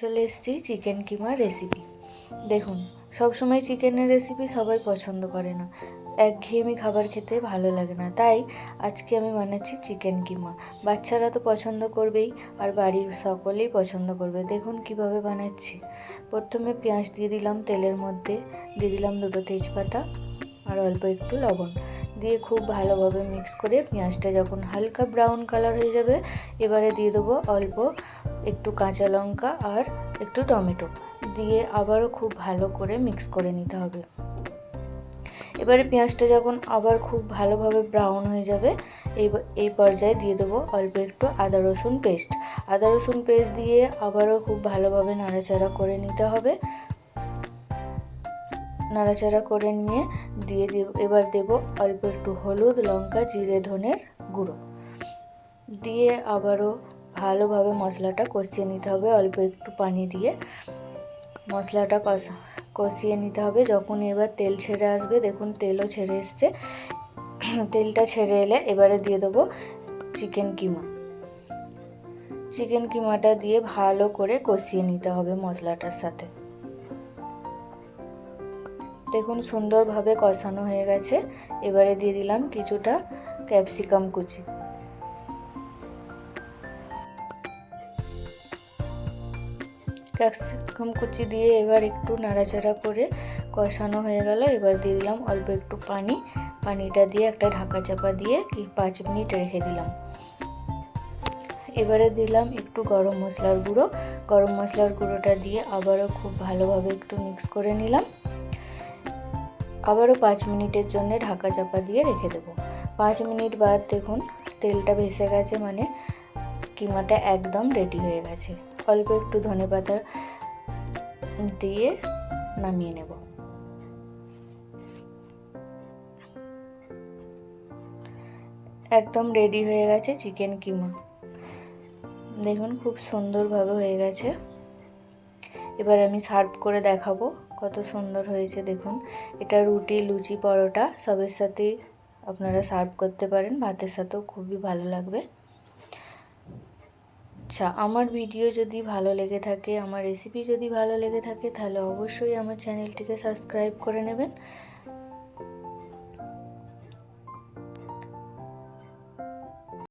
চলে এসেছি chicken কিমার recipe. দেখুন, সবসময় চিকেনের রেসিপি সবাই পছন্দ করে না, একঘেয়েমি খাবার খেতে ভালো লাগে না, তাই আজকে আমি বানাচ্ছি চিকেন কিমা। বাচ্চারা তো পছন্দ করবেই, আর বাড়ির সকলেই পছন্দ করবে। দেখুন কিভাবে বানাচ্ছি। প্রথমে পেঁয়াজ দিয়ে দিলাম তেলের মধ্যে, দিয়ে দিলাম 2টো তেজপাতা আর অল্প একটু লবণ দিয়ে খুব ভালোভাবে মিক্স করে পেঁয়াজটা যখন হালকা ব্রাউন কালার হয়ে যাবে, এবারে দিয়ে দেবো অল্প একটু কাঁচা লঙ্কা আর একটু টমেটো দিয়ে আবারও খুব ভালো করে মিক্স করে নিতে হবে। এবারে পেঁয়াজটা যখন আবার খুব ভালোভাবে ব্রাউন হয়ে যাবে, এই পর্যায়ে দিয়ে দেবো অল্প একটু আদা রসুন পেস্ট দিয়ে আবারও খুব ভালোভাবে নাড়াচাড়া করে নিতে হবে। নাড়াচাড়া করে নিয়ে এবার দেব অল্প একটু হলুদ, লঙ্কা, জিরে, ধনের গুঁড়ো দিয়ে আবারও ভালোভাবে মশলাটা কষিয়ে নিতে হবে। অল্প একটু পানি দিয়ে মশলাটা কষিয়ে নিতে হবে। যখন এবার তেল ছেড়ে আসবে, দেখুন তেলও ছেড়ে এসছে, তেলটা ছেড়ে এলে এবারে দিয়ে দেবো চিকেন কিমাটা দিয়ে ভালো করে কষিয়ে নিতে হবে মশলাটার সাথে। দেখুন সুন্দরভাবে কষানো হয়ে গেছে। এবারে দিয়ে দিলাম কিছুটা ক্যাপসিকাম কুচি দিয়ে এবার একটু নাড়াচাড়া করে কষানো হয়ে গেল। এবার দিয়ে দিলাম অল্প একটু পানিটা দিয়ে একটা ঢাকা চাপা দিয়ে 5 মিনিট রেখে দিলাম। এবারে দিলাম একটু গরম মশলার গুঁড়োটা দিয়ে আবারও খুব ভালোভাবে একটু মিক্স করে নিলাম। আবারও 5 মিনিটের জন্য ঢাকা চাপা দিয়ে রেখে দেব। 5 মিনিট বাদ দেখুন তেলটা ভেসে গেছে, মানে কিমাটা একদম রেডি হয়ে গেছে। অল্প একটু ধনেপাতা দিয়ে নামিয়ে নেব। একদম রেডি হয়ে গেছে চিকেন কিমা। দেখুন খুব সুন্দরভাবে হয়ে গেছে। এবার আমি সার্ভ করে দেখাবো কত সুন্দর হয়েছে। দেখুন, এটা রুটি, লুচি, পরোটা সবের সাথেই আপনারা সার্ভ করতে পারেন, ভাতের সাথেও খুবই ভালো লাগবে। আচ্ছা, আমার ভিডিও যদি ভালো লেগে থাকে, আমার রেসিপি যদি ভালো লেগে থাকে, তাহলে অবশ্যই আমার চ্যানেলটিকে সাবস্ক্রাইব করে নেবেন।